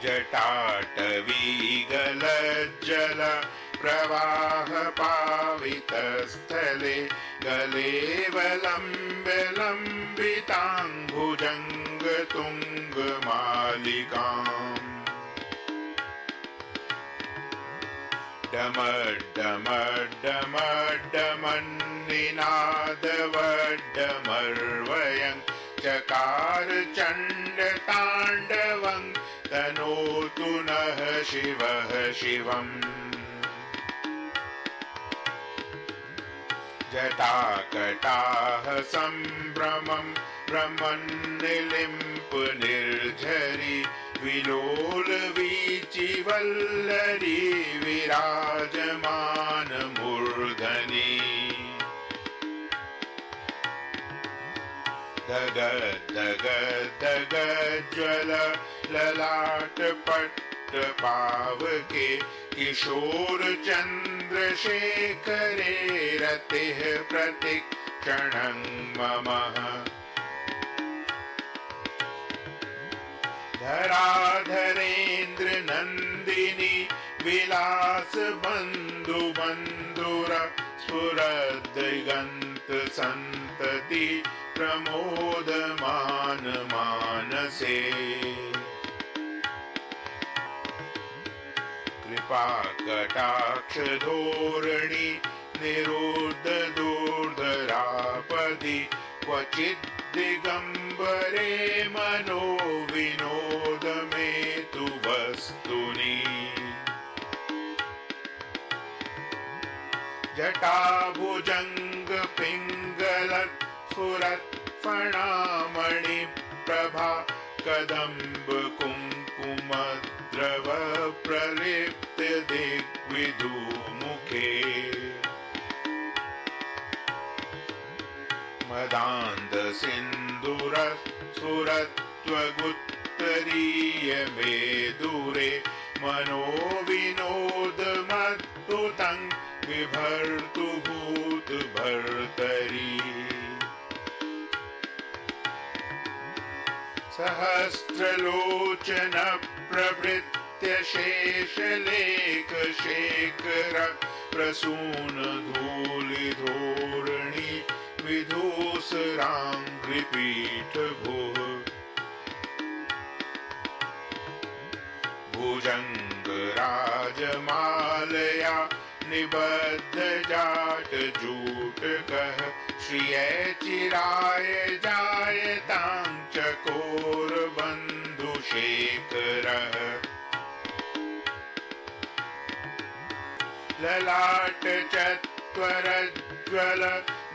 जटाटवीगलज्जल प्रवाह पावितस्थले गलेवलम्ब्य तुङ्गमालिकाम् डमड्डमड्डमड्डमन्निनादवड्डमर्वयं चकार चण्डताण्डवं तनोतु नः शिवः शिवम् जटाकटाह सम्भ्रमं भ्रमन्निलिम्प निर्झरि विलोलवीचिवल्लरी विराजमान मूर्धनि दग दग दग ज्वल ललाटपट्ट पावके किशोर चन्द्रशेखरे रतिः प्रतिक्षणं मम धराधरेन्द्र नन्दिनी विलास बन्धु बन्धुर स्फुरद्दिगन्त सन्तति प्रमोदमान मानसे कृपा कटाक्ष धोरणी निरुद्ध दूर्धरापदि क्वचित् दिगंबरे मनो विनोद में तु वस्तुनि जटाभुजंग पिंगल स्फुरत् फणामणि प्रभा कदम्ब कुंकुम द्रव प्रलिप्त दिग्विदु मुखे मदान्ध सिन्दूर सुरत्वगुत्तरीय मे दूरे मनो विनोद मद्भुतं बिभर्तु भूत भर्तरी सहस्रलोचन प्रभृत्य शेषलेख शेखर प्रसून धूलि धोरणी विधूसराङ्घ्रिपीठ भुः भुजंग राजमालया निबद्ध जाट जूटकः श्रिय चिराय जायतां चकोर बन्धुशेखरः ललाट चत्वरज्ज्वल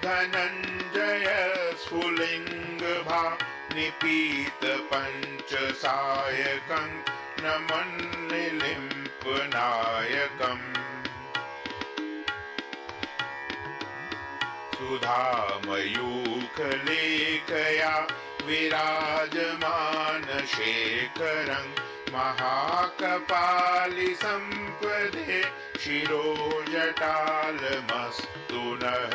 धनञ्जय स्फुलिङ्गभा निपीत पञ्चसायकं नमन्निलिम्प नायकम् सुधामयूखलेखया विराजमान शेखरं महाकपालि सम्पदे शिरोजटालमस्तु नः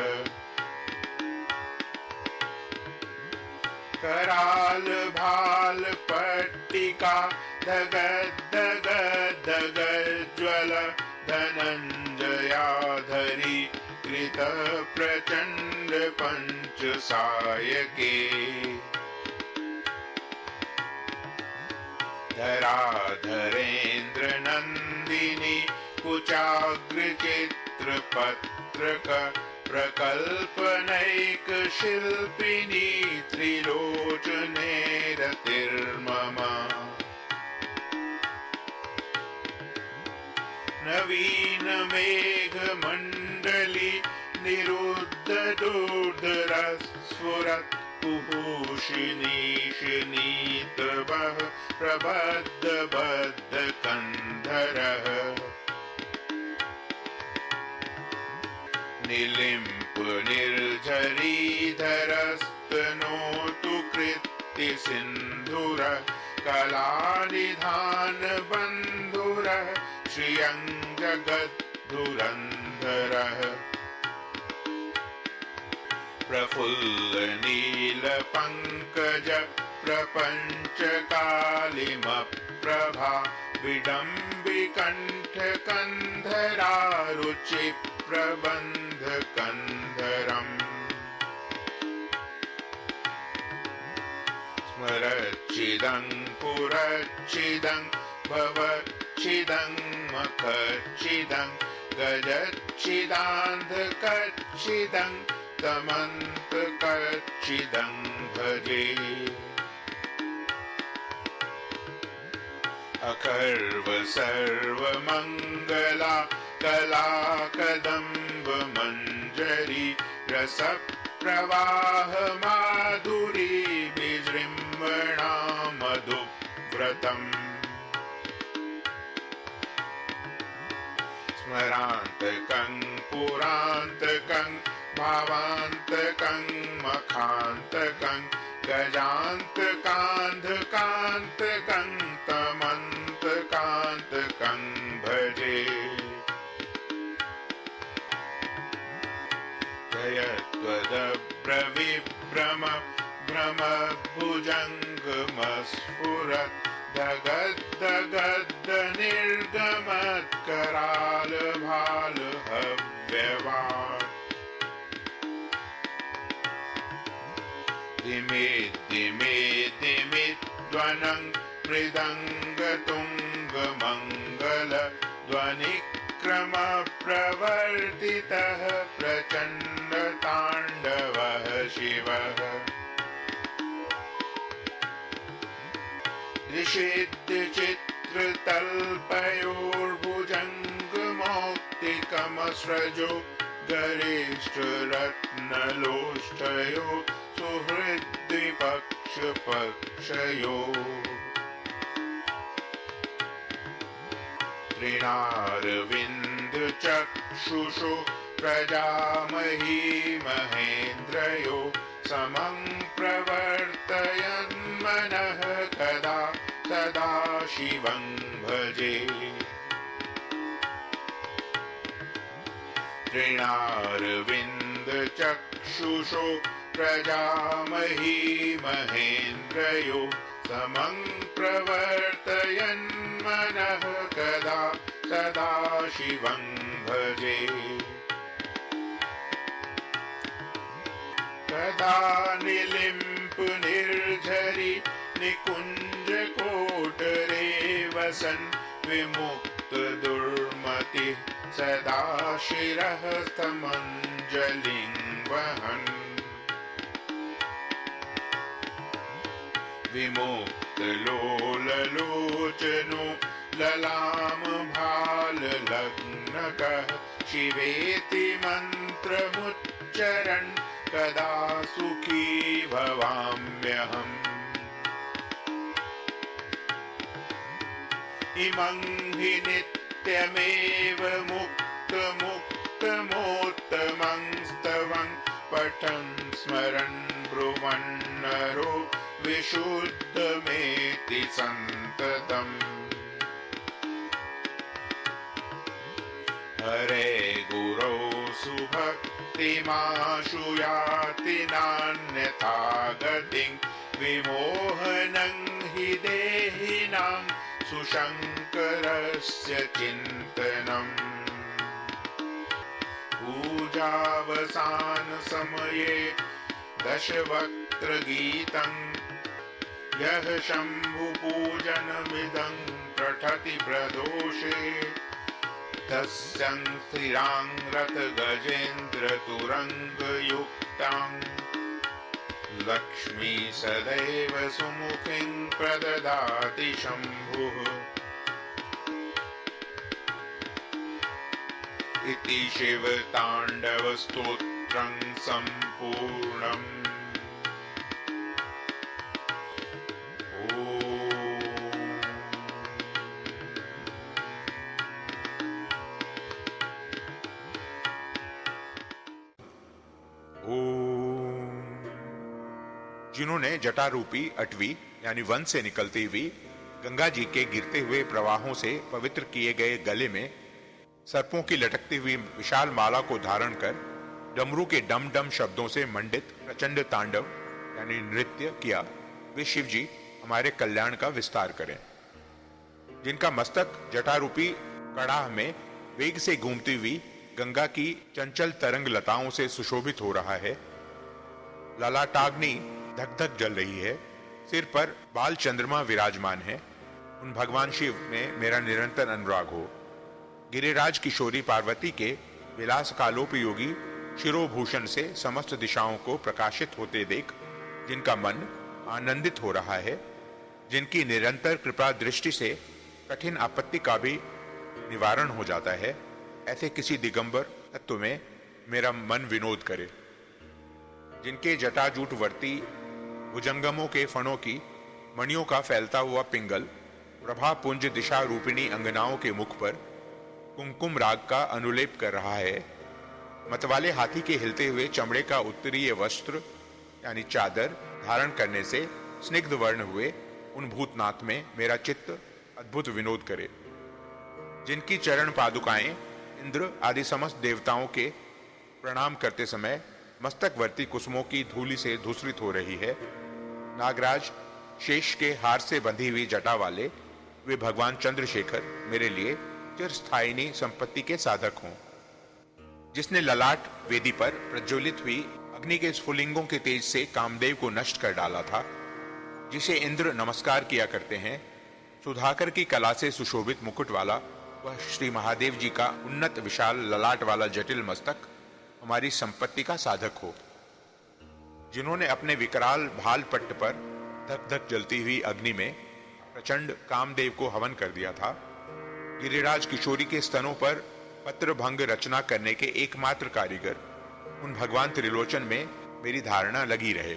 कराल भाल पट्टिका धगद्धग धगज्ज्वल धनञ्जयाधरी कृत प्रचण्ड पञ्चसायके धराधरेन्द्र नन्दिनी कुचाग्रचित्रपत्रक प्रकल्पनैक शिल्पिनी त्रिलोचने रतिर्मम नवीन मेघ मंडली निरुद्ध दूर्धर स्फुरत् कुहूषिनीशनीतवः प्रबद्ध बद्ध कंधरः निलिम्प निर्झरीधरस्तनोतु कृत्ति सिन्धुर कलानिधान बन्धुर श्रियङ्गगद्धुरन्धरः प्रफुल्ल नील पंकज प्रपंच कालिमप् प्रभा विडम्बिकण्ठ कन्धरा रुचि प्रबन्ध कन्धरम् स्मरच्चिदं पुरच्चिदं भवच्चिदं मखच्चिदं गजच्चिदान्धकच्चिदं तमन्तकच्चिदं भजे अकर्व सर्वमङ्गला कला कदम्ब मञ्जरी रसप्रवाह माधुरी विजृम्भणा मधुव्रतम् स्मरान्तकं पुरान्तकं भावान्तकं मखान्तकं गजान्तकान्धकान्तकं तमन्तकान्तकं भजे जयत्वदब्रविभ्रम भ्रमभुजङ्गमस्फुरत् दगद्दगद्द निर्गमत्कराल भाल हव्यवात् दिमे दिमे दिमिध्वनं मृदङ्गतुङ्गमङ्गल ध्वनिक्रमप्रवर्तितः प्रचण्डताण्डवः शिवः निषिद्धचित्रतल्पयोर्भुजङ्गमौक्तिकमस्रजो गरिष्ठरत्नलोष्ठयो सुहृद्विपक्षपक्षयो तृणारविन्दचक्षुषो प्रजामही महेन्द्रयो समं प्रवर्तयन्मनः कदा सदा शिवं भजे तृणारविन्दचक्षुषो प्रजामही महेन्द्रयो समं प्रवर्तयन्मनः कदा सदा शिवं भजे कदा निलिम्प निर्झरि निकुञ्जकोटरे वसन् विमुक्त दुर्मतिः सदा शिरः समञ्जलिं वहन् विमुक्तलोललोचनो ललाम भाललग्नकः शिवेति मन्त्रमुच्चरन् कदा सुखी भवाम्यहम् इमं हि नित्यमेव मुक्तमुक्तमोत्तमं स्तवं पठन् स्मरन् ब्रुवन्नरो विशुद्धमेति सन्ततम् हरे गुरौ सुभक्तिमाशु याति नान्यथा गतिं विमोहनं हि देहिनां सुशङ्करस्य चिन्तनम् पूजावसानसमये दशवक्त्रगीतं यः शम्भुपूजनमिदं पठति प्रदोषे तस्यां स्थिरां रथगजेन्द्रतुरङ्गयुक्तां लक्ष्मी सदैव सुमुखीं प्रददाति शम्भुः इति शिवताण्डवस्तोत्रं सम्पूर्णम्। जिन्होंने जटारूपी अटवी यानी वन से निकलती हुई गंगा जी के गिरते हुए प्रवाहों से पवित्र किए गए गले में सर्पों की लटकती हुई विशाल माला को धारण कर डमरू के डम डम शब्दों से मंडित प्रचंड तांडव यानी नृत्य किया, वे शिव जी हमारे कल्याण का विस्तार करें। जिनका मस्तक जटारूपी कड़ाह में वेग से घूमती हुई गंगा की चंचल तरंग लताओं से सुशोभित हो रहा है। ललाटाग्नि धक धक जल रही है। सिर पर बाल चंद्रमा विराजमान है। उन भगवान शिव में मेरा निरंतर अनुराग हो। गिरिराज किशोरी पार्वती के विलास कालोपयोगी शिरोभूषण से समस्त दिशाओं को प्रकाशित होते देख जिनका मन आनंदित हो रहा है, जिनकी निरंतर कृपा दृष्टि से कठिन आपत्ति का भी निवारण हो जाता है, ऐसे किसी दिगंबर तत्व में मेरा मन विनोद करे। जिनके जटाजूट वर्ती भुजंगमों के फणों की मणियों का फैलता हुआ पिंगल प्रभा पुंज दिशा रूपिणी अंगनाओं के मुख पर कुमकुम राग का अनुलेप कर रहा है। मतवाले हाथी के हिलते हुए चमड़े का उत्तरीय वस्त्र यानी चादर धारण करने से स्निग्ध वर्ण हुए उन भूतनाथ में मेरा चित्त अद्भुत विनोद करे। जिनकी चरण पादुकाएं इंद्र आदि समस्त देवताओं के प्रणाम करते समय मस्तकवर्ती कुसुमों की धूलि से धूसरित हो रही है। नागराज शेष के हार से बंधी हुई जटा वाले वे भगवान चंद्रशेखर मेरे लिए चिरस्थायिनी संपत्ति के साधक हों। जिसने ललाट वेदी पर प्रज्वलित हुई अग्नि के स्फुलिंगों के तेज से कामदेव को नष्ट कर डाला था, जिसे इंद्र नमस्कार किया करते हैं, सुधाकर की कला से सुशोभित मुकुट वाला वह श्री महादेव जी का उन्नत विशाल ललाट वाला जटिल मस्तक हमारी संपत्ति का साधक हो। जिन्होंने अपने विकराल भाल पट्ट पर धक धक जलती हुई अग्नि में प्रचंड कामदेव को हवन कर दिया था। गिरिराज किशोरी के स्तनों पर पत्र भंग रचना करने के एकमात्र कारीगर उन भगवान त्रिलोचन में मेरी धारणा लगी रहे।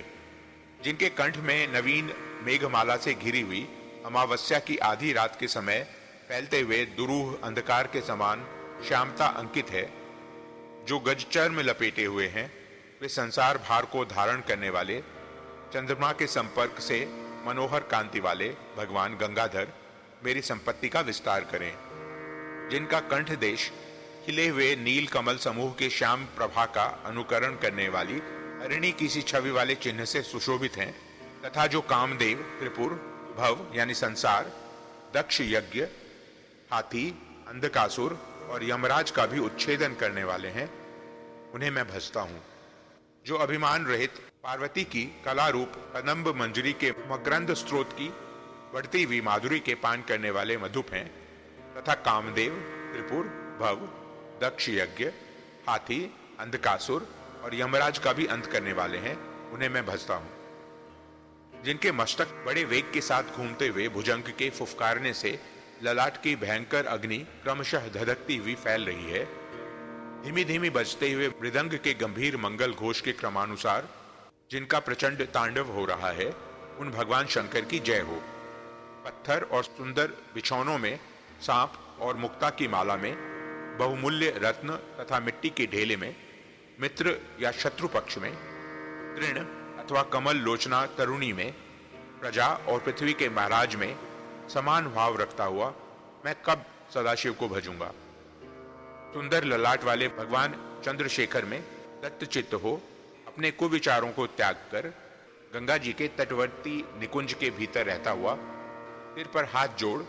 जिनके कंठ में नवीन मेघमाला से घिरी हुई अमावस्या की आधी रात के समय फैलते हुए दुरूह अंधकार के समान श्यामता अंकित है, जो गजचर में लपेटे हुए हैं, वे संसार भार को धारण करने वाले चंद्रमा के संपर्क से मनोहर कांति वाले भगवान गंगाधर मेरी संपत्ति का विस्तार करें। जिनका कंठ देश खिले हुए नील कमल समूह के श्याम प्रभा का अनुकरण करने वाली हरिणी किसी छवि वाले चिन्ह से सुशोभित हैं, तथा जो कामदेव, त्रिपुर, भव यानी संसार, दक्ष यज्ञ, हाथी, अंधकासुर और यमराज का भी उच्छेदन करने वाले हैं, उन्हें मैं भजता हूं। जो अभिमान रहित पार्वती की कला रूप कदम्ब मंजरी के मकरंद स्रोत की बढ़ती हुई माधुरी के पान करने वाले मधुप हैं, तथा कामदेव, त्रिपुर, भव, दक्ष यज्ञ, हाथी, अंधकासुर और यमराज का भी अंत करने वाले हैं, उन्हें मैं भजता हूं। जिनके मस्तक बड़े वेग के साथ घूमते हुए भुजंग के फुफकारने से ललाट की भयंकर अग्नि क्रमशः धधकती हुई फैल रही है। धीमी धीमी बजते हुए मृदंग के गंभीर मंगल घोष के क्रमानुसार जिनका प्रचंड तांडव हो रहा है, उन भगवान शंकर की जय हो। पत्थर और सुंदर बिछौनों में सांप और मुक्ता की माला में, बहुमूल्य रत्न तथा मिट्टी के ढेले में, मित्र या शत्रु पक्ष में, तृण अथवा कमल लोचना तरुणी में, प्रजा और पृथ्वी के महाराज में समान भाव रखता हुआ मैं कब सदाशिव को भजूंगा। सुंदर ललाट वाले भगवान चंद्रशेखर में दत्तचित्त हो अपने कुविचारों को त्याग कर गंगा जी के तटवर्ती निकुंज के भीतर रहता हुआ सिर पर हाथ जोड़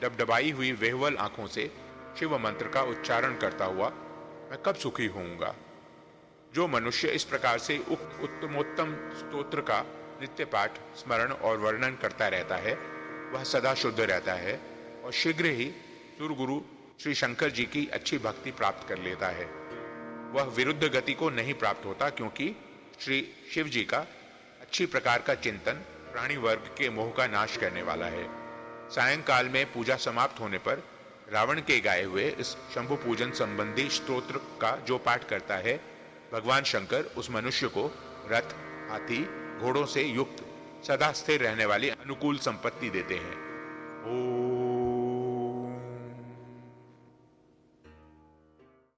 डबडबाई हुई वेहवल आंखों से शिव मंत्र का उच्चारण करता हुआ मैं कब सुखी होऊंगा। जो मनुष्य इस प्रकार से उक्त उत्तमोत्तम स्तोत्र का नित्य पाठ, स्मरण और वर्णन करता रहता है, वह सदा शुद्ध रहता है और शीघ्र ही सुरगुरु श्री शंकर जी की अच्छी भक्ति प्राप्त कर लेता है। वह विरुद्ध गति को नहीं प्राप्त होता, क्योंकि श्री शिव जी का अच्छी प्रकार का चिंतन प्राणी वर्ग के मोह का नाश करने वाला है। सायंकाल में पूजा समाप्त होने पर रावण के गाए हुए इस शंभु पूजन संबंधी स्तोत्र का जो पाठ करता है, भगवान शंकर उस मनुष्य को रथ, हाथी, घोड़ों से युक्त सदा स्थिर रहने वाली अनुकूल संपत्ति देते हैं।